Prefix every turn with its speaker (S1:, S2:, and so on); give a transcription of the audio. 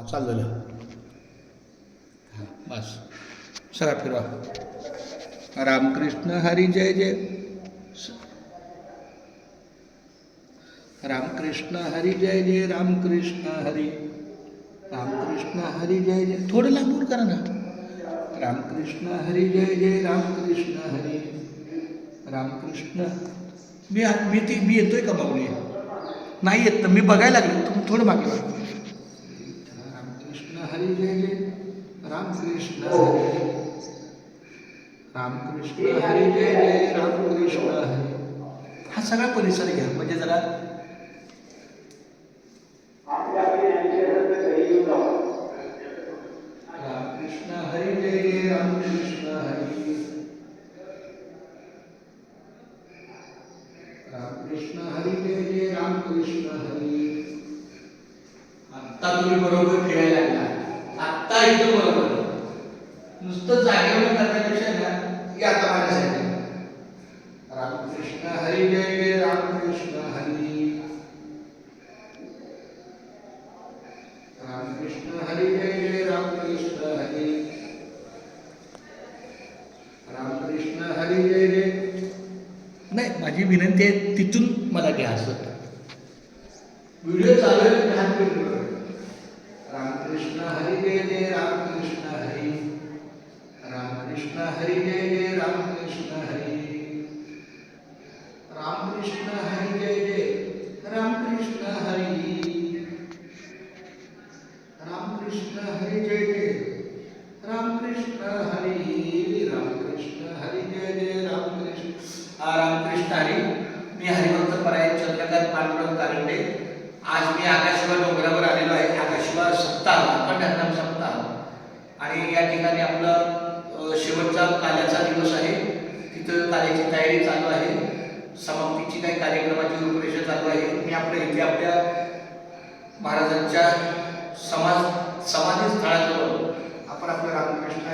S1: चालू झालं. हां बस सगळा फिरवा. रामकृष्ण हरी जय जय. रामकृष्ण हरी जय जय. रामकृष्ण हरी. रामकृष्ण हरी जय जय. थोडं लांबून करा ना. रामकृष्ण हरी जय जय. रामकृष्ण हरी. रामकृष्ण. मी येतोय का माऊली? नाही येत तर मी बघायला लागलो. तुम्ही थोडं मागे बघा. रामकृष्ण हरी जय जय. रामकृष्ण हरी. रामकृष्ण हरी जय जय. रामकृष्ण हरी. हा सगळा परिसर घ्या म्हणजे जरा रामकृष्ण हरी जय जय. रामकृष्ण हरी. रामकृष्ण हरी जय जय. रामकृष्ण हरी. आत्ता तुम्ही बरोबर फिरायला लागला. आत्ता इथं बरोबर. नुसतं जागेवर करण्यापेक्षा ना या आता माझ्यासाठी. रामकृष्ण हरी जय जय. रामकृष्ण हरी. रामकृष्ण हरी जय जय. रामकृष्ण हरी. रामकृष्ण हरी जय जय. नाही माझी विनंती आहे तिथून मला घ्या असं. व्हिडिओ चालू आहे. रामकृष्ण हरी जय जय. रामकृष्ण हरी. रामकृष्ण हरी जय जय. रामकृष्ण हरी. रामकृष्ण हरी जय जय. रामकृष्ण हरी. रामकृष्ण हरी जय जय. रामकृष्ण हरी. रामकृष्ण हरी जय जय. रामकृष्ण. रामकृष्ण हरी. मी हरिभक्त परायण चंद्रकांत पांडुरंग कारंडे. आज मी आकाशवा डोंगरावर आलेलो आहे. आकाशवा सप्ताह अखंड हरिनाम सप्ताह आणि या ठिकाणी आपलं शेवटचा काल्याचा दिवस आहे. तिथं काल्याची तयारी चालू आहे. समाप्तीची काही कार्यक्रमाची रूपरेषा चालू आहे. मी आपल्या इथे आपल्या महाराजांच्या समाधी स्थळाजवळ आपण आपल्या रामकृष्ण